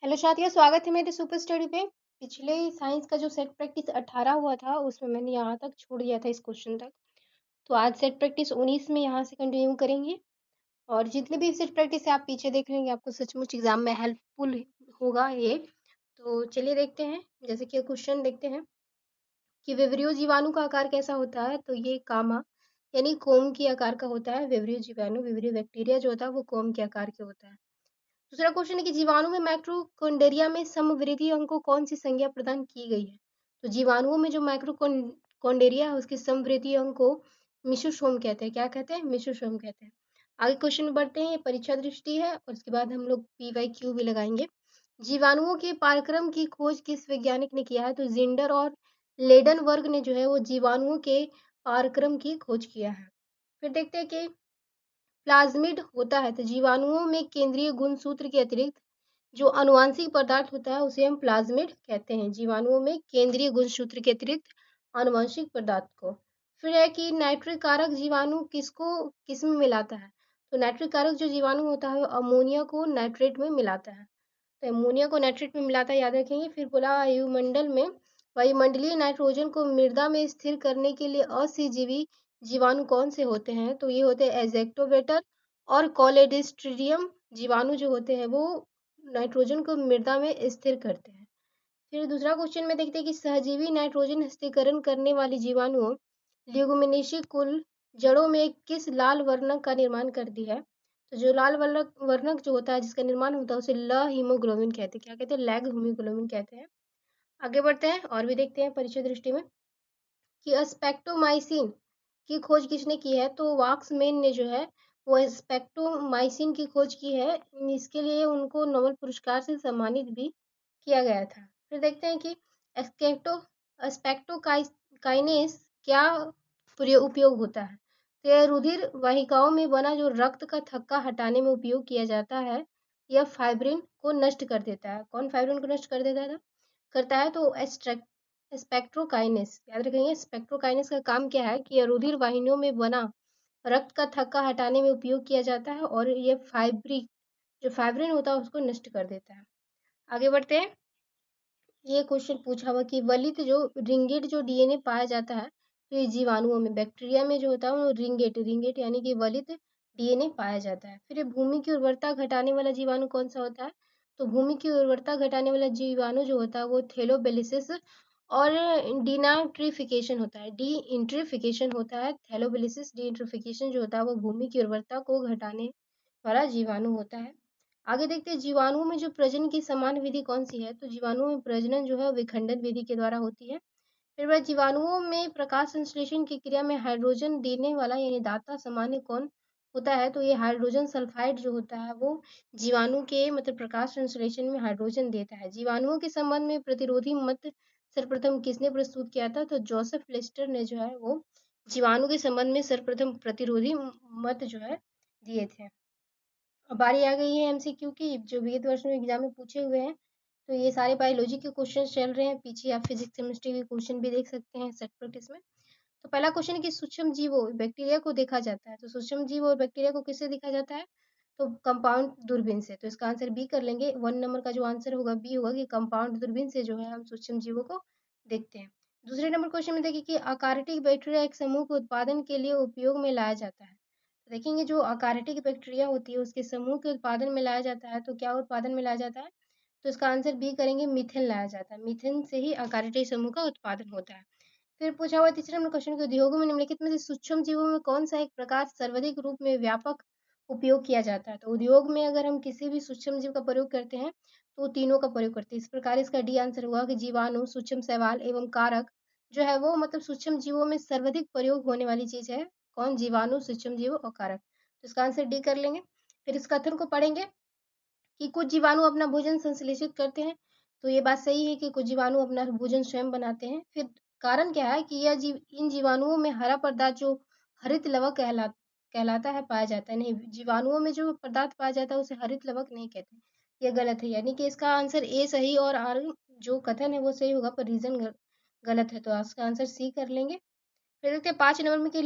Hello साथियों, स्वागत है मेरे सुपर स्टडी पे। पिछले साइंस का जो सेट प्रैक्टिस 18 हुआ था उसमें मैंने यहाँ तक छोड़ दिया था इस क्वेश्चन तक। तो आज सेट प्रैक्टिस 19 में यहाँ से कंटिन्यू करेंगे। और जितने भी सेट प्रैक्टिस है आप पीछे देख लेंगे, आपको सचमुच एग्जाम में हेल्पफुल होगा ये। तो चलिए देखते हैं। जैसे कि क्वेश्चन देखते हैं कि विवरियो जीवाणु का आकार कैसा होता है। तो ये कामा यानी कोम की आकार का होता है। विवरियो जीवाणु, विवरियो बैक्टीरिया जो होता है वो कोम के आकार के होता है। दूसरा क्वेश्चन है कि जीवाणु में माइक्रोकोन्डेरिया में समवृद्धि अंग को कौन सी संज्ञा प्रदान की गई है। तो जीवाणुओं में जो माइक्रोकोन्डेरिया है उसके समवृद्धि अंग को मिसोसोम कहते हैं। क्या कहते हैं? मिसोसोम कहते हैं। आगे क्वेश्चन में बढ़ते हैं। ये परीक्षा दृष्टि है और उसके बाद हम लोग PYQ भी लगाएंगे। जीवाणुओं के पारक्रम की खोज किस वैज्ञानिक ने किया है। तो जिंडर और लेडन वर्ग ने जो है वो जीवाणुओं के पारक्रम की खोज किया है। फिर देखते हैं कि प्लाज्मिड होता है। तो जीवाणुओं में केंद्रीय गुणसूत्र के अतिरिक्त जो आनुवंशिक पदार्थ होता है उसे हम प्लाज्मिड कहते हैं। जीवाणुओं में केंद्रीय गुणसूत्र के अतिरिक्त आनुवंशिक पदार्थ को। फिर है कि नाइट्रिक कारक जीवाणु किस में मिलाता है। तो नाइट्रिक कारक जो जीवाणु होता है अमोनिया को नाइट्रेट में मिलाता है। तो अमोनिया को नाइट्रेट में मिलाता है, याद रखेंगे। फिर बोला वायुमंडलीय नाइट्रोजन को मृदा में स्थिर करने के लिए असहजीवी जीवाणु कौन से होते हैं। तो ये होते हैं एजेक्टोबेटर और कॉलेडिस्ट्रिडियम जीवाणु जो होते हैं वो नाइट्रोजन को मृदा में स्थिर करते हैं। फिर दूसरा क्वेश्चन में देखते हैं कि सहजीवी नाइट्रोजन स्थिरीकरण करने वाली जीवाणुओं ल्यूमिनेसी कुल जड़ों में किस लाल वर्णक का निर्माण करती है। तो जो लाल वर्णक जो होता है जिसका निर्माण होता है उसे ल हीमोग्लोबिन कहते हैं। क्या कहते हैं? लैग हीमोग्लोबिन कहते हैं। आगे बढ़ते हैं और भी देखते हैं परीक्षा दृष्टि में कि स्पेक्टोमाइसिन की खोज किसने की है। तो वाक्समैन ने जो है वो स्पेक्टोमाइसिन की खोज की है। इसके लिए उनको नोबेल पुरस्कार से सम्मानित भी किया गया था। फिर देखते हैं कि स्पेक्टो स्पेक्टोकाइनेस क्या उपयोग होता है। तो यह रुधिर वाहिकाओं में बना जो रक्त का थक्का हटाने में उपयोग किया जाता है। यह फाइब्रिन को नष्ट कर देता है। कौन फाइब्रिन को नष्ट कर देता है करता है? तो स्पेक्ट्रोकाइनेस, याद रखेंगे। स्पेक्ट्रोकाइनेस का काम क्या है कि यह रुधिर वाहिनियों में बना रक्त का थक्का हटाने में उपयोग किया जाता है और ये जो फाइब्रिन होता है उसको नष्ट कर देता है। आगे बढ़ते हैं। ये क्वेश्चन पूछा हुआ कि वलित जो रिंगेट जो DNA पाया जाता है। तो ये जीवाणुओं में, बैक्टीरिया में जो होता है वो रिंगेट यानी कि वलित DNA पाया जाता है। फिर ये भूमि की उर्वरता घटाने वाला जीवाणु कौन सा होता है। तो भूमि की उर्वरता घटाने वाला जीवाणु जो होता है वो थैलोबेलिसिस और डिनाइट्रिफिकेशन होता है। डीइंट्रिफिकेशन होता है। थैलोबेलिसिस डीइंट्रिफिकेशन जो होता है वो भूमि की उर्वरता को घटाने वाला जीवाणु होता है। आगे देखते हैं जीवाणुओं में जो प्रजनन की समान विधि कौन सी है। तो जीवाणुओं में प्रजनन जो है विखंडन विधि के द्वारा होती है। फिर वह जीवाणुओं में प्रकाश संश्लेषण की क्रिया में हाइड्रोजन देने वाला यानी दाता सामान्य कौन होता है। तो ये हाइड्रोजन सल्फाइड जो होता है वो जीवाणु के मतलब प्रकाश संश्लेषण में हाइड्रोजन देता है। जीवाणुओं के संबंध में प्रतिरोधी मत सर्वप्रथम किसने प्रस्तुत किया था। तो जोसेफ लेस्टर ने जो है वो जीवाणु के संबंध में सर्वप्रथम प्रतिरोधी मत जो है दिए थे। अब बारी आ गई है MCQ की, जो विगत वर्ष में एग्जाम में पूछे हुए हैं। तो ये सारे बायोलॉजी के क्वेश्चन चल रहे हैं। पीछे आप फिजिक्स केमिस्ट्री के क्वेश्चन भी देख सकते हैं सेट प्रैक्टिस में। तो पहला क्वेश्चन है कि सूक्ष्म जीवों बैक्टीरिया को देखा जाता है। तो सूक्ष्म जीव और बैक्टीरिया को किससे देखा जाता है। तो कंपाउंड दूरबीन से। तो इसका आंसर बी कर लेंगे। 1 नंबर का जो आंसर होगा बी होगा कि कंपाउंड दूरबीन से जो है हम सूक्ष्म जीवों को देखते हैं। दूसरे नंबर क्वेश्चन में देखिए कि अकार्यटिक बैक्टीरिया एक समूह के उत्पादन के लिए उपयोग में लाया जाता है। देखेंगे जो अकार्यटिक बैक्टीरिया होती है उसके समूह के उत्पादन में लाया जाता है। तो क्या उत्पादन में लाया जाता है। तो इसका आंसर बी करेंगे, मीथेन लाया जाता है। मीथेन से ही अकार्यटिक समूह का उत्पादन होता है। फिर पूछा हुआ तीसरे नंबर क्वेश्चन के उद्योगों में निम्नलिखित में से सूक्ष्म जीवों में कौन सा एक प्रकार सर्वाधिक रूप में व्यापक उपयोग किया जाता है। तो उद्योग में अगर हम किसी भी सूक्ष्म जीव का प्रयोग करते हैं तो तीनों का प्रयोग करते हैं। इस प्रकार इसका डी आंसर हुआ कि जीवाणु, सूक्ष्म शैवाल एवं कारक जो है वो मतलब सूक्ष्म जीवों में सर्वाधिक प्रयोग होने वाली चीज है। कौन? जीवाणु, सूक्ष्म जीव और कारक। तो इसका आंसर डी कर लेंगे। फिर इस कथन को पढ़ेंगे कि कुछ जीवाणु अपना भोजन संश्लेषित करते हैं। तो ये बात सही है कि कुछ जीवाणु अपना भोजन स्वयं बनाते हैं। फिर कारण क्या है कि इन जीवाणुओं में हरा पदार्थ जो हरित लवक कहलाता है पाया जाता है। नहीं, जीवाणुओं में जो पदार्थ पाया जाता है उसे हरित लवक नहीं कहते। ये गलत है, यानी कि इसका आंसर ए सही और आर जो कथन है वो सही होगा पर रीजन गलत है। तो इसका आंसर सी कर लेंगे। फिर देखते हैं 5 नंबर में कि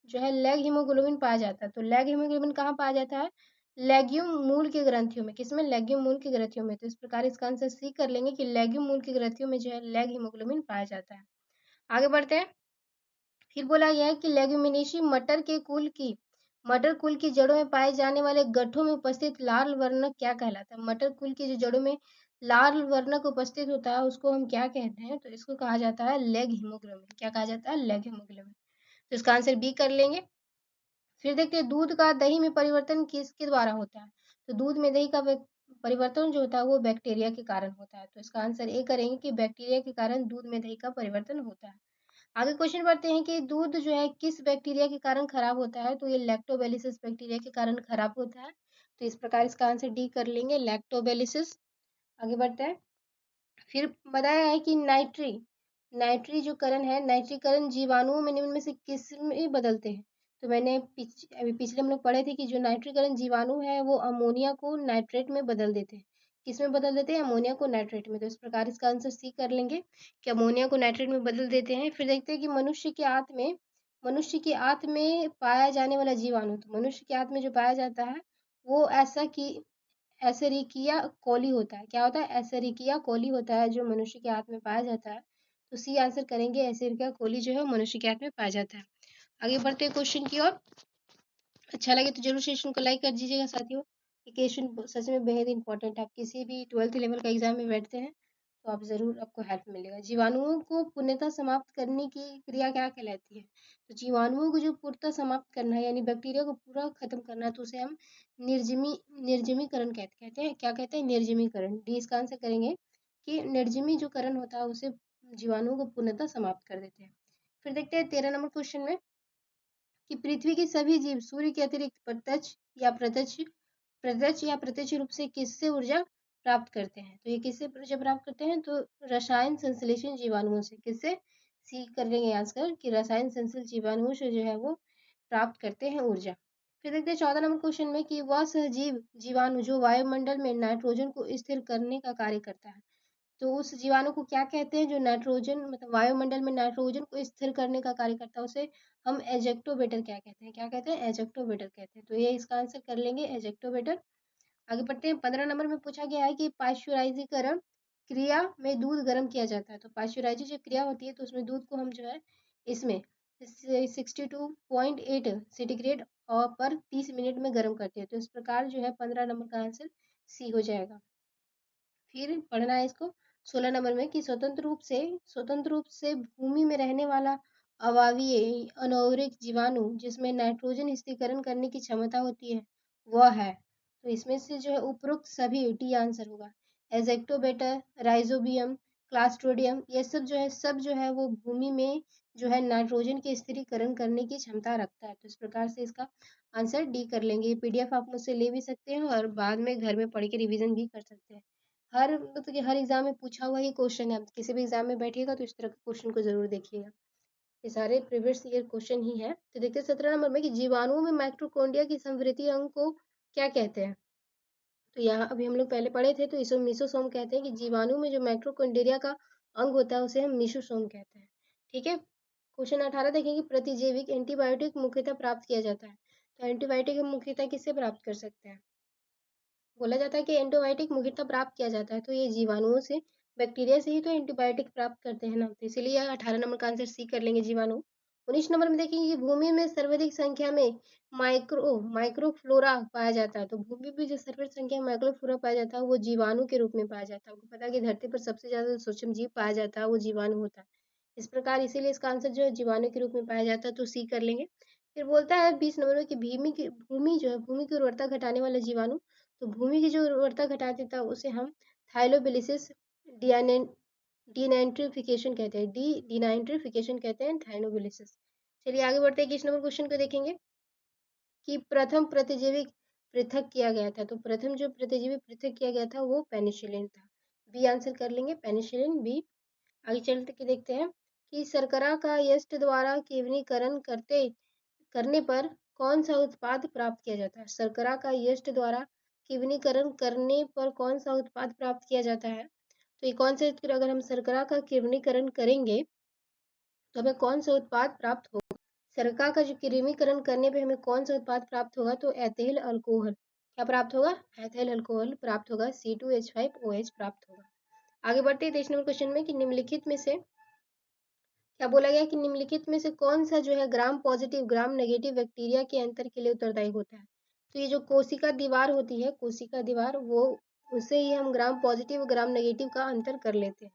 जो है लैग हीमोग्लोबिन पाया जाता है। तो लैग हीमोग्लोबिन कहाँ पाया जाता है। लेग्यूम मूल के ग्रंथियों में, किसमें? लेग्यूम मूल के ग्रंथियों में। तो इस प्रकार इसका आंसर सी कर लेंगे कि लेग्यूम मूल के ग्रंथियों में जो है लेग हीमोग्लोबिन पाया जाता है। आगे बढ़ते हैं। फिर बोला गया है कि लेग्यूमिनेसी मटर कुल की जड़ों में पाए जाने वाले गठों में उपस्थित लाल वर्णक क्या कहलाता है? मटर कुल की जो जड़ों में लाल वर्णक उपस्थित होता है उसको हम क्या कहते हैं? तो इसको कहा जाता है लेग हीमोग्लोबिन। क्या कहा जाता है? Leg haemoglobin. तो इसका आंसर बी कर लेंगे। फिर देखते हैं दूध का दही में परिवर्तन किसके द्वारा होता है? तो दूध में दही का परिवर्तन जो होता है वो बैक्टीरिया के कारण होता है। तो इसका आंसर ए करेंगे कि बैक्टीरिया के कारण दूध में दही का परिवर्तन होता है। आगे क्वेश्चन बढ़ते हैं कि दूध जो है किस बैक्टीरिया के कारण खराब होता है? तो ये लैक्टोबैलिसिस बैक्टीरिया के कारण खराब होता है। तो इस प्रकार इसका आंसर डी कर लेंगे, लैक्टोबैलिसिस। आगे बढ़ते हैं। फिर बताया है कि नाइट्री जो करण है, नाइट्रीकरण जीवाणुओं में निम्न में से किस में बदलते हैं? तो मैंने अभी पिछले हम लोग पढ़े थे कि जो नाइट्रीकरण जीवाणु है वो अमोनिया को नाइट्रेट में बदल देते हैं। किस में बदल देते हैं? अमोनिया को नाइट्रेट में। तो इस प्रकार इसका आंसर सी कर लेंगे कि अमोनिया को नाइट्रेट में बदल देते हैं। फिर देखते हैं कि मनुष्य के आंत में पाया जाने वाला जीवाणु, तो मनुष्य के आंत में जो पाया जाता है वो ऐसा कि एसेरिकिया कोली होता है। क्या होता है? एसेरिकिया कोली होता है जो मनुष्य के हाथ में पाया जाता है। तो सी आंसर करेंगे, एसेरिकिया कोली जो है मनुष्य के हाथ में पाया जाता है। आगे बढ़ते हैं क्वेश्चन की ओर। अच्छा लगे तो जरूर सेशन को लाइक कर दीजिएगा साथियों। ये क्वेश्चन सच में बेहद इंपॉर्टेंट है। आप किसी भी 12th लेवल का एग्जाम में बैठते हैं तो आप जरूर आपको हेल्प मिलेगा। जीवाणुओं को पूर्णतः समाप्त करने की क्रिया क्या कहलाती है? तो जीवाणुओं को जो पूर्णतः समाप्त करना है यानी बैक्टीरिया को पूरा खत्म करना है तो उसे हम निर्जमीकरण कहते हैं। क्या कहते हैं? निर्जमीकरण। डी इसका आंसर करेंगे कि निर्जमी जो करण होता है उसे जीवाणुओं को पूर्णतः समाप्त कर देते हैं। फिर देखते हैं 13 नंबर क्वेश्चन में कि पृथ्वी के सभी जीव सूर्य के अतिरिक्त प्रत्यक्ष रूप से किससे ऊर्जा प्राप्त करते हैं? तो ये किससे ऊर्जा प्राप्त करते हैं? तो रसायन संश्लेषण जीवाणुओं से। किससे? सी कर लेंगे आंसर कि रसायन संश्लेषण जीवाणुओं से जो है वो प्राप्त करते हैं ऊर्जा। फिर देखते हैं 14 नंबर क्वेश्चन में कि वह सजीव जीवाणु जो वायुमंडल में नाइट्रोजन को स्थिर करने का कार्य करता है, तो उस जीवाणु को क्या कहते हैं जो नाइट्रोजन मतलब वायुमंडल में नाइट्रोजन को स्थिर करने का कार्य करता है? उसे हम एजेक्टोबेटर क्या कहते हैं? क्या कहते हैं? एजेक्टोबेटर कहते हैं। तो ये इसका आंसर कर लेंगे, एजेक्टोबेटर। आगे बढ़ते हैं। 15 नंबर में पूछा गया है कि पाश्चुराइजीकरण क्रिया में दूध गर्म किया जाता है। तो पाश्चुराइजी जो क्रिया होती है तो उसमें दूध को हम जो है इसमें 62.8 सेंटीग्रेड और पर 30 मिनट में गर्म करते हैं। तो इस प्रकार जो है 15 नंबर का आंसर सी हो जाएगा। फिर पढ़ना है इसको 16 नंबर में कि स्वतंत्र रूप से भूमि में रहने वाला अवावीय अनौरिक जीवाणु जिसमें नाइट्रोजन स्थिरीकरण करने की क्षमता होती है वह है। तो इसमें से जो है उपरोक्त सभी डी आंसर होगा। एजेक्टोबेटर, राइजोबियम, क्लास्ट्रोडियम ये सब जो है वो भूमि में जो है नाइट्रोजन के स्थिरीकरण करने की क्षमता रखता है। तो इस प्रकार से इसका आंसर डी कर लेंगे। पीडीएफ आप मुझसे ले भी सकते हैं और बाद में घर में पढ़ के रिवीजन भी कर सकते हैं। हर मतलब कि हर एग्जाम में पूछा हुआ ही क्वेश्चन है। किसी भी एग्जाम में बैठिएगा तो इस तरह के क्वेश्चन को जरूर देखिएगा। ये सारे प्रीवियस ईयर क्वेश्चन ही है। तो देखते हैं 17 नंबर में कि जीवाणुओं में माइटोकॉन्ड्रिया की संवृत्ति अंग को क्या कहते हैं? तो यहाँ अभी हम लोग पहले पढ़े थे तो इसे मिसोसोम कहते हैं कि जीवाणु में जो माइटोकॉन्ड्रिया का अंग होता है उसे हम मिसोसोम कहते हैं। ठीक है। क्वेश्चन 18 देखेंगे प्रतिजैविक एंटीबायोटिक मुख्यतः प्राप्त किया जाता है। तो एंटीबायोटिक हम मुख्यतः किससे प्राप्त कर सकते हैं? बोला जाता है कि एंटीबायोटिक मुख्यतः प्राप्त किया जाता है तो ये जीवाणुओं से, बैक्टीरिया से ही तो एंटीबायोटिक प्राप्त करते हैं ना, तो इसीलिए 18 नंबर का आंसर सी कर लेंगे, जीवाणु। 19 नंबर में देखेंगे कि भूमि में सर्वाधिक संख्या में माइक्रोफ्लोरा पाया जाता है। तो भूमि में जो सर्वाधिक संख्या में माइक्रोफ्लोरा पाया जाता है वो जीवाणु के रूप में पाया जाता है। आपको पता है कि धरती पर सबसे ज्यादा सूक्ष्म जीव पाया जाता है वो जीवाणु होता है। इस प्रकार इसीलिए इसका आंसर जो है जीवाणु के रूप में पाया जाता है तो सी कर लेंगे। फिर बोलता है 20 नंबर में कि भूमि की उर्वरता घटाने वाला जीवाणु, तो भूमि की जो उर्वरता घटा देता है उसे हम थाइलोबिलिसिस डिनाइट्रिफिकेशन कहते हैं। डिनाइट्रिफिकेशन कहते हैं थाइलोबिलिसिस। चलिए आगे बढ़ते हैं। किस नंबर क्वेश्चन को देखेंगे कि प्रथम प्रतिजैविक पृथक किया गया था। तो प्रथम जो प्रतिजैविक पृथक किया गया था वो पेनिसिलिन था। बी आंसर कर लेंगे, पेनिसिलिन बी। आगे चलते के देखते हैं कि शर्करा का यष्ट द्वारा किण्वीकरण करने पर कौन सा उत्पाद प्राप्त किया जाता है? शर्करा का यष्ट द्वारा किण्वीकरण करने पर कौन सा उत्पाद प्राप्त किया जाता है? तो ये कौन सा, अगर हम शर्करा का किण्वीकरण करेंगे तो हमें कौन सा उत्पाद प्राप्त होगा? शर्करा का जो किण्वीकरण करने पे हमें कौन सा उत्पाद प्राप्त होगा? तो एथिल अल्कोहल। क्या प्राप्त होगा? एथिल अल्कोहल प्राप्त होगा, C2H5OH प्राप्त होगा। आगे बढ़ते हैं 23 नंबर क्वेश्चन में कि निम्नलिखित में से क्या बोला गया कि निम्नलिखित में से कौन सा जो है gram positive gram negative bacteria के अंतर के लिए उत्तरदायी होता है। तो ये जो कोशिका दीवार होती है, कोशिका दीवार, वो उससे ही हम ग्राम पॉजिटिव ग्राम नेगेटिव का अंतर कर लेते हैं।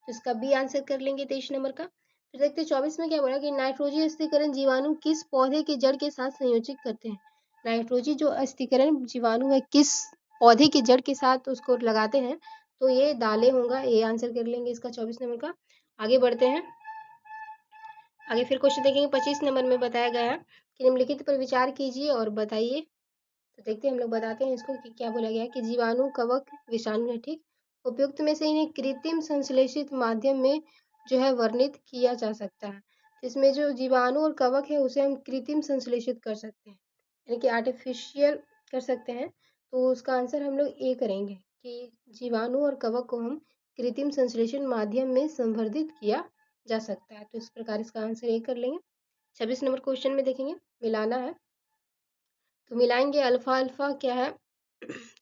तो इसका बी आंसर कर लेंगे 23 नंबर का। फिर देखते हैं 24 में क्या बोला कि नाइट्रोजन स्थिरीकरण जीवाणु किस पौधे की जड़ के साथ संयोजित करते हैं। नाइट्रोजन जो स्थिरीकरण जीवाणु है किस पौधे की जड़ के साथ उसको लगाते हैं, तो ये दालें होगा, ये आंसर कर लेंगे इसका 24 नंबर का। आगे बढ़ते हैं, आगे फिर क्वेश्चन देखेंगे 25 नंबर में बताया गया है कि निम्नलिखित पर विचार कीजिए और बताइए। तो देखते हैं, हम लोग बताते हैं इसको कि क्या बोला गया है कि जीवाणु कवक विषाणु है, ठीक। उपयुक्त में से इन्हें कृत्रिम संश्लेषित माध्यम में जो है वर्णित किया जा सकता है। तो इसमें जो जीवाणु और कवक है उसे हम कृत्रिम संश्लेषित कर सकते हैं, यानी कि आर्टिफिशियल कर सकते हैं। तो उसका आंसर हम लोग ए करेंगे कि जीवाणु और कवक को हम कृत्रिम संश्लेषण माध्यम में संवर्धित किया जा सकता है। तो इस प्रकार इसका आंसर ए कर लेंगे। 26 नंबर क्वेश्चन में देखेंगे, मिलाना है। तो मिलाएंगे अल्फा अल्फा क्या है।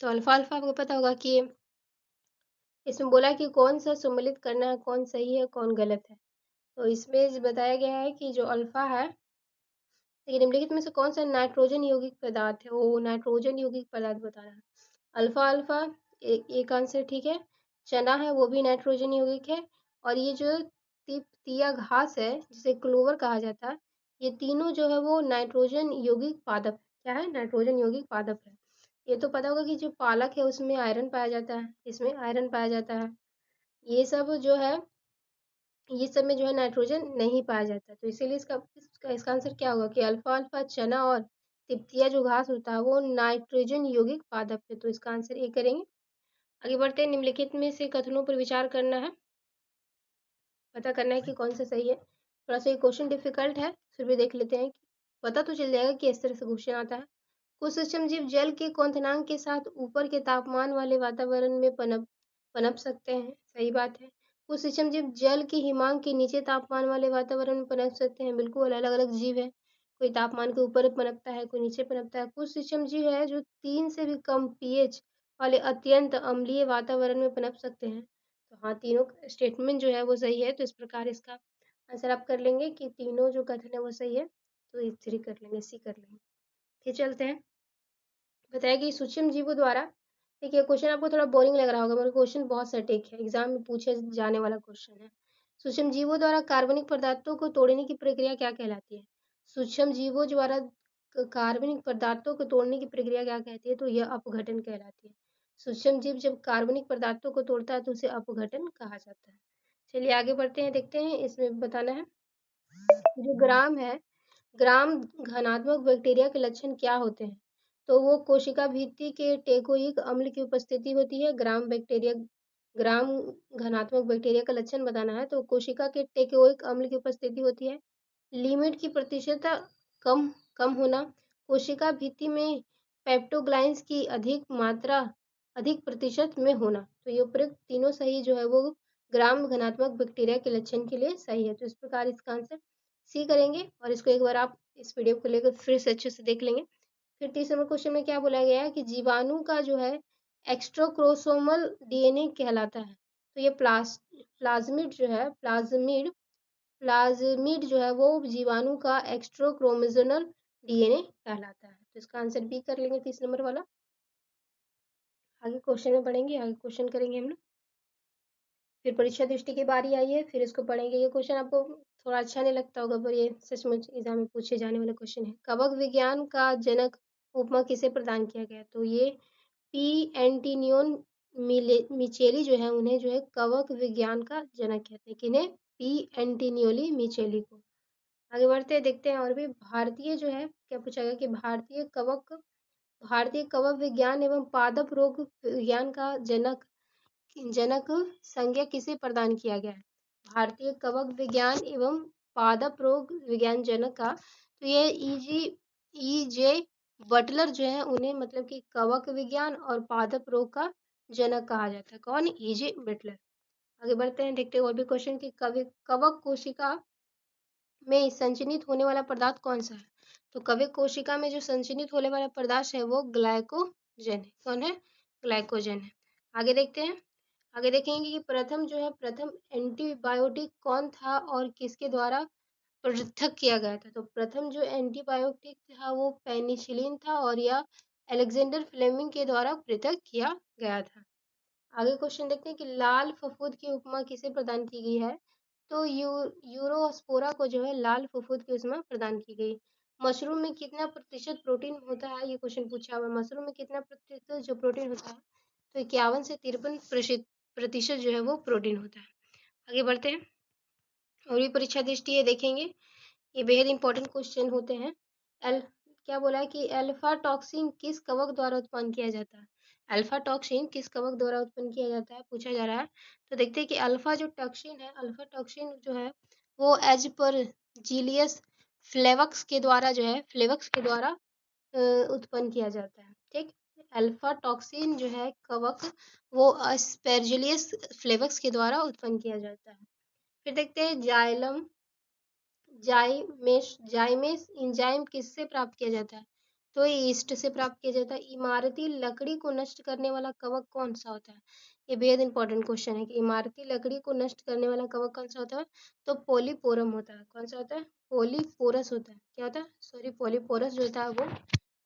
तो अल्फा अल्फा आपको पता होगा कि इसमें बोला कि कौन सा सम्मिलित करना है, कौन सही है कौन गलत है। तो इसमें बताया गया है कि जो अल्फा है, लेकिन निम्नलिखित में से कौन सा नाइट्रोजन यौगिक पदार्थ है, वो नाइट्रोजन यौगिक पदार्थ बता रहा है। अल्फा अल्फा एक आंसर ठीक है। चना है वो भी नाइट्रोजन यौगिक है। और ये जो तिया घास है जिसे क्लोवर कहा जाता है, ये तीनों जो है वो नाइट्रोजन यौगिक पादप क्या है, नाइट्रोजन यौगिक पादप है। ये तो पता होगा कि जो पालक है उसमें आयरन पाया जाता है, इसमें आयरन पाया जाता है। ये सब जो है, ये सब में जो है नाइट्रोजन नहीं पाया जाता। तो इसीलिए इसका आंसर क्या होगा कि अल्फा अल्फा चना और तिप्तिया जो घास होता है वो नाइट्रोजन यौगिक पादप है। तो इसका आंसर ए करेंगे। आगे बढ़ते हैं, निम्नलिखित में से कथनों पर विचार करना है, पता करना है कि कौन सा सही है। थोड़ा सा ये क्वेश्चन डिफिकल्ट है, फिर भी देख लेते हैं। पता तो चल जाएगा कि इस तरह से क्वेश्चन आता है। कुछ सूक्ष्म जीव जल के क्वथनांक के साथ ऊपर के तापमान वाले वातावरण में पनप सकते हैं, सही बात है। कुछ सूक्ष्म जीव जल के हिमांक के नीचे तापमान वाले वातावरण में पनप सकते हैं, बिल्कुल अलग अलग जीव है। कोई तापमान के ऊपर पनपता है, कोई नीचे पनपता है। कुछ सूक्ष्म जीव है जो 3 से भी कम pH वाले अत्यंत अम्लीय वातावरण में पनप सकते हैं। तो हाँ, तीनों स्टेटमेंट जो है वो सही है। तो इस प्रकार इसका आंसर आप कर लेंगे कि तीनों जो कथन है वो सही है। तो ये 3 कर लेंगे, सी कर लेंगे। फिर चलते हैं, बताया कि सूक्ष्म जीवों द्वारा, देखिए क्वेश्चन आपको थोड़ा बोरिंग लग रहा होगा मगर क्वेश्चन बहुत सटीक है, एग्जाम में पूछे जाने वाला क्वेश्चन है। सूक्ष्म जीवों द्वारा कार्बनिक पदार्थों को तोड़ने की प्रक्रिया क्या कहलाती है। सूक्ष्म जीवों द्वारा कार्बनिक पदार्थों को तोड़ने की प्रक्रिया क्या कहती है, तो यह अपघटन कहलाती है। सूक्ष्म जीव जब कार्बनिक पदार्थों को तोड़ता है तो उसे अपघटन कहा जाता है। चलिए आगे बढ़ते हैं, देखते हैं इसमें बताना है जो ग्राम है, ग्राम घनात्मक बैक्टीरिया के लक्षण क्या होते हैं। तो वो कोशिका भित्ति के टेकोइक अम्ल की उपस्थिति होती है। ग्राम घनात्मक बैक्टीरिया का लक्षण बताना है तो कोशिका के टेकोइक अम्ल की उपस्थिति होती है। लिमिट की प्रतिशतता कम कम होना, कोशिका भित्ति में पेप्टोग्लाइन्स की अधिक मात्रा अधिक प्रतिशत में होना। तो ये उपयुक्त तीनों सही जो है वो ग्राम घनात्मक बैक्टीरिया के लक्षण के लिए सही है। तो इस प्रकार इसका आंसर सी करेंगे और इसको एक बार आप इस पीडीएफ को लेकर फिर से अच्छे से देख लेंगे। फिर 30 नंबर क्वेश्चन में क्या बोला गया है कि जीवाणु का जो है एक्स्ट्रोक्रोसोमल डीएनए कहलाता है। तो ये प्लाज्मिड जो है, प्लाज्मिड जो है वो जीवाणु का एक्स्ट्रोक्रोमोसोमल डीएनए कहलाता है। तो इसका आंसर बी कर लेंगे 30 नंबर वाला। आगे क्वेश्चन में पढ़ेंगे, आगे क्वेश्चन करेंगे हम लोग। फिर परीक्षा दृष्टि की बारी आई है, फिर इसको पढ़ेंगे। ये क्वेश्चन आपको थोड़ा अच्छा नहीं लगता होगा पर ये सचमुच एग्जाम में पूछे जाने वाला क्वेश्चन है। कवक विज्ञान का जनक उपमा किसे प्रदान किया गया। तो ये पी एंटिनियोन मिचेली जो है उन्हें जो है कवक विज्ञान का जनक कहते हैं। किन्हें? पी एंटिनियोली मिचेली को। आगे बढ़ते हैं, देखते हैं और भी। भारतीय जो है क्या पूछा गया कि भारतीय कवक विज्ञान एवं पादप रोग विज्ञान का जनक संज्ञा किसे प्रदान किया गया है। भारतीय कवक विज्ञान एवं पादप रोग विज्ञान जनक का, तो ये ई जे बटलर जो है उन्हें मतलब कि कवक विज्ञान और पादप रोग का जनक कहा जाता है। कौन? ई जे बटलर। आगे बढ़ते हैं, देखते हैं और भी क्वेश्चन कि कवक कोशिका में संचनित होने वाला पदार्थ कौन सा है। तो कवक कोशिका में जो संचनित होने वाला पदार्थ है वो है। कौन है? ग्लाइकोजन है। आगे देखते हैं। आगे देखेंगे कि प्रथम एंटीबायोटिक कौन था और किसके द्वारा पृथक किया गया था। तो प्रथम जो एंटीबायोटिक था वो पेनिसिलिन था और यह अलेक्जेंडर फ्लेमिंग के द्वारा पृथक किया गया था। आगे क्वेश्चन देखते हैं कि लाल फफूंद की उपमा किसे प्रदान की गई है। तो यूरोस्पोरा को जो है लाल फफूंद की उपमा प्रदान की गई। मशरूम में कितना प्रतिशत प्रोटीन होता है, ये क्वेश्चन पूछा हुआ है। मशरूम में कितना प्रतिशत जो प्रोटीन होता है, तो 51 से 53 प्रतिशत जो है वो प्रोटीन होता है। आगे बढ़ते हैं और भी परीक्षा दृष्टि ये देखेंगे, ये बेहद इंपॉर्टेंट क्वेश्चन होते हैं। एल क्या बोला है कि अल्फा टॉक्सिन किस कवक द्वारा उत्पन्न किया जाता है। अल्फा टॉक्सिन किस कवक द्वारा उत्पन्न किया जाता है, पूछा जा रहा है। तो देखते हैं कि अल्फा जो टॉक्सिन है, अल्फा टॉक्सिन जो है वो एज पर जीलियस फ्लेवक्स के द्वारा जो है फ्लेवक्स के द्वारा उत्पन्न किया जाता है। ठीक, अल्फा टॉक्सिन जो है कवक वो एस्पेरजिलियस फ्लेवक्स के द्वारा उत्पन्न किया जाता है। फिर देखते हैं जाइलम जाइमेस एंजाइम किससे प्राप्त किया जाता है। तो ये ईस्ट से प्राप्त किया जाता है। इमारती लकड़ी को नष्ट करने वाला कवक कौन सा होता है। ये बेहद इंपॉर्टेंट क्वेश्चन है कि इमारती लकड़ी को नष्ट करने वाला कवक कौन सा होता है। तो पोलीपोरम होता है। कौन सा होता है? पोलीपोरस होता है। क्या होता है? सॉरी, पोलीपोरस जो होता है वो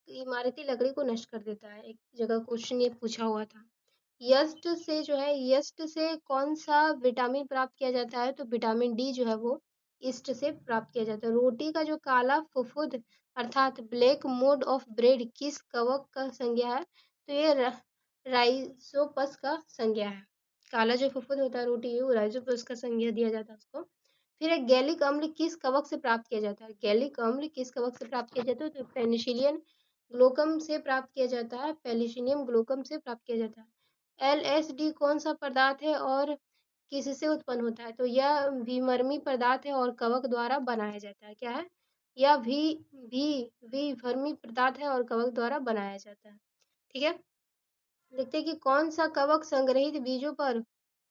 इमारती लकड़ी को नष्ट कर देता है। एक जगह क्वेश्चन ये पूछा हुआ था। यस्ट से कौन सा विटामिन प्राप्त किया जाता है। तो विटामिन डी जो है वो ईस्ट से प्राप्त किया जाता है। रोटी का जो काला फफूंद अर्थात ब्लैक मोड ऑफ ब्रेड किस कवक का संज्ञा है। तो ये राइजोपस का संज्ञा है। काला जो फफूंद होता है रोटी, वो राइजोपस का संज्ञा दिया जाता है उसको। फिर एक गैलिक अम्ल किस कवक से प्राप्त किया जाता है। गैलिक अम्ल किस कवक से प्राप्त किया जाता है। तो पेनिसिलियम ग्लोकम से प्राप्त किया जाता है। पेनिसिलियम ग्लोकम से प्राप्त किया जाता है। एलएसडी कौन सा पदार्थ है और किससे उत्पन्न होता है। तो यह विमर्मी पदार्थ है और कवक द्वारा बनाया जाता है। क्या है? यह भी विवर्मी पदार्थ है और कवक द्वारा बनाया जाता है। ठीक है, देखते हैं कि कौन सा कवक संग्रहित बीजों पर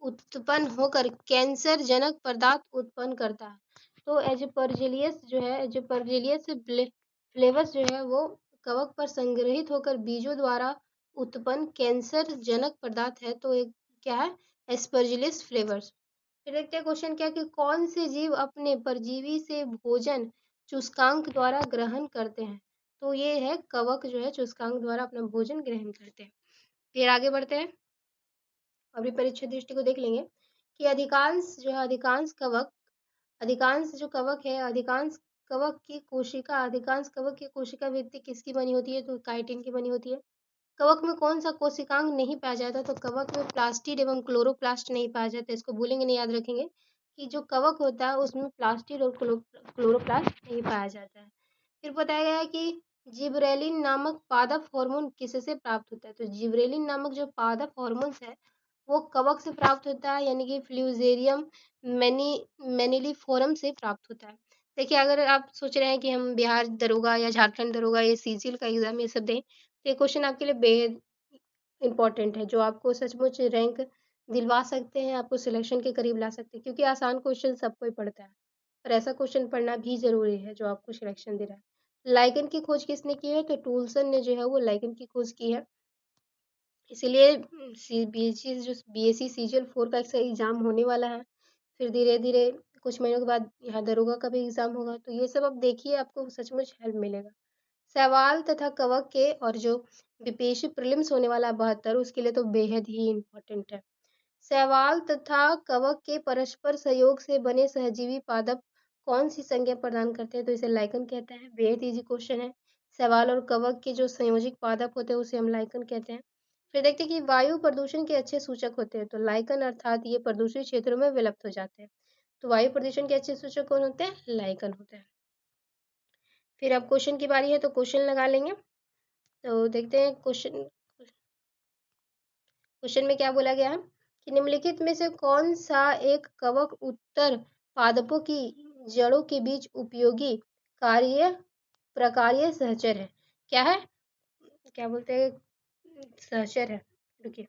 उत्पन्न होकर कैंसर जनक पदार्थ उत्पन्न करता है। तो एजिपरजिलियस जो है, एजिपरजिलियस फ्लेवस जो है वो कवक पर संग्रहित होकर बीजों द्वारा उत्पन्न कैंसर जनक पदार्थ है। तो एक क्या है? एस्परजिलियस फ्लेवर्स। फिर देखते हैं क्वेश्चन क्या कि कौन से जीव अपने परजीवी से भोजन चूस्कांक द्वारा ग्रहण करते हैं। तो ये है कवक जो है चूस्कांक द्वारा अपना भोजन ग्रहण करते हैं। फिर आगे बढ़ते हैं, अभी परीक्षा दृष्टि को देख लेंगे कि अधिकांश जो कवक है, अधिकांश कवक की कोशिका भित्ति किसकी बनी होती है। तो काइटिन की बनी होती है। कवक में कौन सा कोशिकांग नहीं पाया जाता। तो कवक में प्लास्टिड एवं क्लोरोप्लास्ट नहीं पाया जाता। इसको भूलेंगे नहीं, याद रखेंगे कि जो कवक होता है उसमें प्लास्टिड और क्लोरोप्लास्ट नहीं पाया जाता है। फिर बताया गया है कि जिबरेलिन नामक पादप हार्मोन किससे प्राप्त होता है। तो जिबरेलिन नामक जो पादप हार्मोन्स है वो कवक से प्राप्त होता है, यानी कि फ्लूजेरियम मेनिलीफोरम से प्राप्त होता है। देखिए, अगर आप सोच रहे हैं कि हम बिहार दरोगा या झारखंड दरोगा या सीजीएल का एग्जाम ये सब दें, तो ये क्वेश्चन आपके लिए बेहद इंपॉर्टेंट है, जो आपको सचमुच रैंक दिलवा सकते हैं, आपको सिलेक्शन के करीब ला सकते हैं। क्योंकि आसान क्वेश्चन सबको ही पढ़ता है, पर ऐसा क्वेश्चन पढ़ना भी जरूरी है जो आपको सिलेक्शन दे रहा है। लाइगन की खोज किसने की है। तो टूलसन ने जो है वो लाइगन की खोज की है। इसीलिए बीएससी सीजीएल 4 का एग्जाम होने वाला है। फिर धीरे धीरे कुछ महीनों के बाद यहाँ दरोगा का भी एग्जाम होगा। तो ये सब अब देखिए, आपको सचमुच हेल्प मिलेगा। सवाल तथा कवक के और जो बीपीएससी प्रीलिम्स होने वाला है 72, उसके लिए तो बेहद ही इम्पोर्टेंट है। शैवाल तथा कवक के परस्पर सहयोग से बने सहजीवी पादप कौन सी संज्ञा प्रदान करते हैं। तो इसे लाइकन कहते हैं। बेहद इजी क्वेश्चन है। शैवाल और कवक के जो संयोजित पादप होते हैं उसे हम लाइकन कहते हैं। फिर देखते हैं कि वायु प्रदूषण के अच्छे सूचक होते हैं। तो लाइकन अर्थात ये प्रदूषित क्षेत्रों में विलुप्त हो जाते हैं। तो वायु प्रदूषण के अच्छे सूचक कौन होते हैं? लाइकन होते हैं। फिर अब क्वेश्चन की बारी है, तो क्वेश्चन लगा लेंगे। तो देखते हैं क्वेश्चन में क्या बोला गया है कि निम्नलिखित में से कौन सा एक कवक उत्तर पादपों की जड़ों के बीच उपयोगी कार्य प्रकार्य सहचर है। क्या है? क्या बोलते हैं? सहचर है। रुकिए,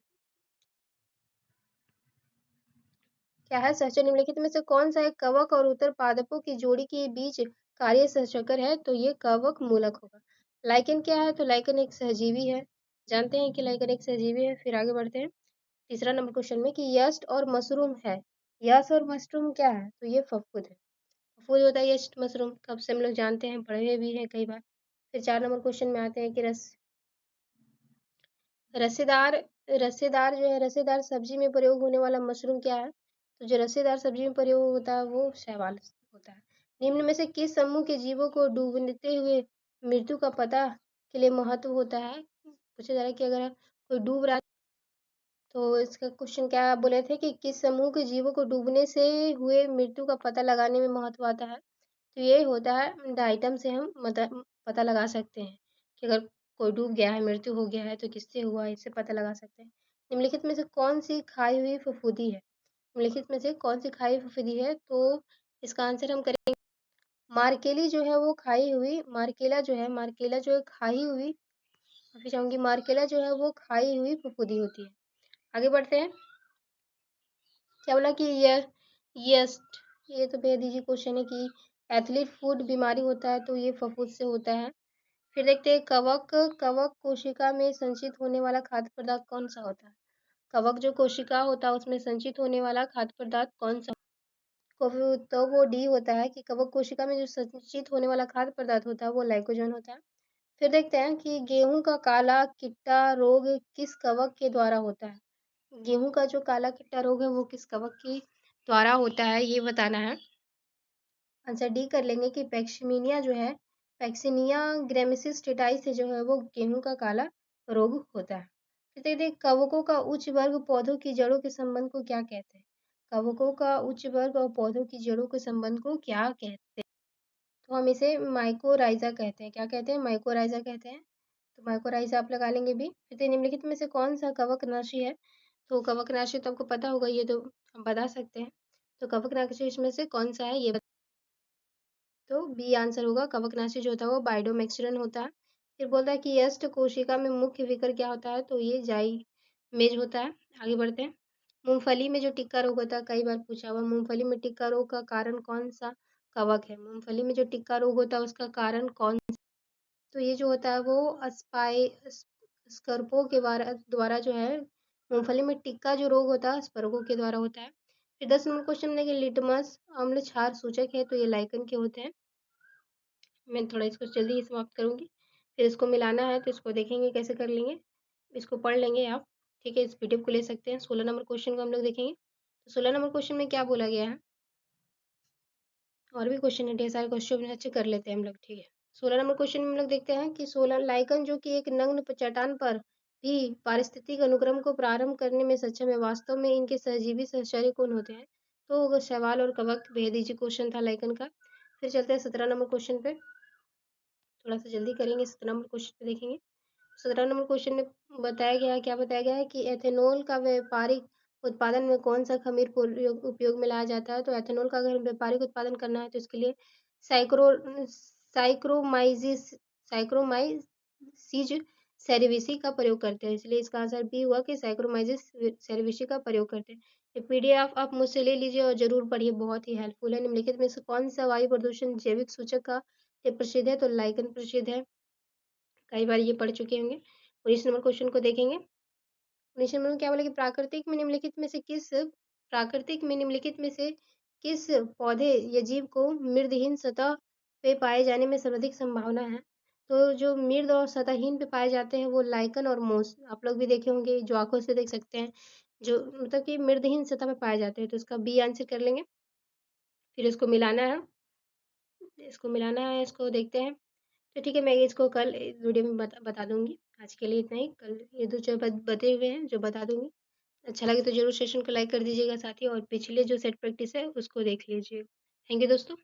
क्या है सहचर? निम्नलिखित में से कौन सा एक कवक और उत्तर पादपों की जोड़ी के बीच कार्य सहचकर है। तो ये कवक मूलक होगा। लाइकन क्या है? तो लाइकन एक सहजीवी है जानते हैं कि लाइकन एक सहजीवी है। फिर आगे बढ़ते हैं तीसरा नंबर क्वेश्चन में कि यस्ट और मशरूम है। यस्ट और मशरूम क्या है? तो ये फफूद है। फफूद होता है यस्ट मशरूम, कब से हम लोग जानते हैं, पढ़े हुए भी हैं कई बार। फिर 4 नंबर क्वेश्चन में आते हैं कि रसेदार रसेदार जो है, रसेदार सब्जी में प्रयोग होने वाला मशरूम क्या है? तो जो रसेदार सब्जी में प्रयोग होता है वो शैवाल होता है। निम्न में से किस समूह के जीवों को डूबते हुए मृत्यु का पता के लिए महत्व होता है? पूछा जा रहा है कि अगर कोई डूब रहा, तो इसका क्वेश्चन क्या बोले थे कि किस समूह के जीवों को डूबने से हुए मृत्यु का पता लगाने में महत्व आता है? तो ये होता है डाइटम से हम पता लगा सकते हैं कि अगर कोई डूब गया है, मृत्यु हो गया है तो किससे हुआ है, इससे पता लगा सकते हैं। निम्नलिखित में से कौन सी खाई हुई फफूंदी है? निम्नलिखित में से कौन सी खाई फफूंदी है? तो इसका आंसर हम करेंगे मार्केली जो है वो खाई हुई, मार्केला जो है खाई हुई, माफी चाहूंगी, मार्केला जो है वो खाई हुई फफूंदी होती है। आगे बढ़ते हैं। क्या बोला कि यस्ट, ये तो बेहद इजी क्वेश्चन है कि एथलीट फूड बीमारी होता है तो ये फफूंद से होता है। फिर देखते हैं कवक, कवक कोशिका में संचित होने वाला खाद्य पदार्थ कौन सा होता है? कवक जो कोशिका होता है उसमें संचित होने वाला खाद्य पदार्थ कौन सा? तो वो डी होता है कि कवक कोशिका में जो संचित होने वाला खाद्य पदार्थ होता है वो लाइकोजन होता है। फिर देखते हैं कि गेहूं का काला किट्टा रोग किस कवक के द्वारा होता है? गेहूं का जो काला किट्टा रोग है वो किस कवक के द्वारा होता है, ये बताना है। आंसर डी कर लेंगे कि पैक्सिमिनिया जो है, पैक्सिनिया ग्रेमिसिस टेटाई से जो है वो गेहूं का काला रोग होता है। फिर देखते हैं कवकों का उच्च वर्ग पौधों की जड़ों के संबंध को क्या कहते हैं? कवकों का उच्च वर्ग और पौधों की जड़ों के संबंध को क्या कहते हैं? तो हम इसे माइकोराइजा कहते हैं। क्या कहते हैं? माइकोराइजा कहते हैं। तो माइकोराइजा आप लगा लेंगे भी। फिर निम्नलिखित में से कौन सा कवकनाशी है? तो कवकनाशी तो आपको पता होगा, ये तो हम बता सकते हैं। तो कवकनाशी इसमें से कौन सा है ये तो बी आंसर होगा। कवकनाशी जो होता है वो बाइडोमेक्सिरन होता है। फिर बोलता है कि यस्ट कोशिका में मुख्य विकर क्या होता है? तो ये जाइमेज होता है। आगे बढ़ते हैं। मूंगफली में जो टिक्का रोग होता है, कई बार पूछा हुआ, मूंगफली में टिक्का रोग का कारण कौन सा कवक है? मूंगफली में जो टिक्का रोग होता है उसका कारण कौन? तो ये जो होता है वो स्कर्पो के द्वारा जो है मूंगफली में टिक्का जो रोग होता है स्पर्गो के द्वारा होता है। फिर 10 नंबर क्वेश्चन में देखिए लिटमस अम्ल क्षार सूचक है, तो ये लाइकन के होते हैं। मैं थोड़ा इसको जल्दी ही समाप्त करूँगी। फिर इसको मिलाना है तो इसको देखेंगे कैसे कर लेंगे, इसको पढ़ लेंगे आप, ठीक है? इस पीडीएफ को ले सकते हैं। 16 नंबर क्वेश्चन को हम लोग देखेंगे। तो 16 नंबर क्वेश्चन में क्या बोला गया है? और भी क्वेश्चन है, ढेर सारे क्वेश्चन अच्छे कर लेते हैं हम लोग, ठीक है? 16 नंबर क्वेश्चन में हम लोग देखते हैं कि सोलर लाइकन जो कि एक नग्न चट्टान पर भी पारिस्थितिक अनुक्रम को प्रारंभ करने में सक्षम है, वास्तव में इनके सहजीवी सहचर्य कौन होते हैं? तो सवाल और कवक, बेहद इजी क्वेश्चन था लाइकन का। फिर चलते हैं 17 नंबर क्वेश्चन पे, थोड़ा सा जल्दी करेंगे। 17 नंबर क्वेश्चन पे देखेंगे। 17 नंबर क्वेश्चन में बताया गया है, क्या बताया गया है कि एथेनॉल का व्यापारिक उत्पादन में कौन सा खमीर उपयोग में लाया जाता है? तो एथेनॉल का अगर व्यापारिक उत्पादन करना है तो इसके लिए साइक्रो साइक्रोमाइजिस साइक्रोमाइसिज सेरेविसी का प्रयोग करते हैं, इसलिए इसका आंसर बी हुआ कि साइक्रोमाइजिस सेरेविसी का प्रयोग करते हैं। ये पीडीएफ आप मुझसे ले लीजिए और जरूर पढ़िए, बहुत ही हेल्पफुल है। निम्नलिखित में से कौन सा वायु प्रदूषण जैविक सूचक का ये प्रसिद्ध है? तो लाइकन प्रसिद्ध है, कई बार ये पढ़ चुके होंगे। 19 नंबर क्वेश्चन को देखेंगे। 19 नंबर में क्या बोला कि प्राकृतिक में निम्नलिखित में से किस पौधे या जीव को मृदहीन सतह पे पाए जाने में सर्वाधिक संभावना है? तो जो मृद और सतहहीन पे पाए जाते हैं वो लाइकन और मोस, आप लोग भी देखे होंगे, जो आंखों से देख सकते हैं, जो मतलब कि मृदहीन सतह पे पाए जाते हैं, तो इसका बी आंसर कर लेंगे। फिर इसको देखते हैं। तो ठीक है, मैं इसको कल वीडियो में बता दूंगी। आज के लिए इतना ही, कल ये दो जो बते हुए हैं जो बता दूंगी। अच्छा लगे तो जरूर सेशन को लाइक कर दीजिएगा साथी, और पिछले जो सेट प्रैक्टिस है उसको देख लीजिए। थैंक यू दोस्तों।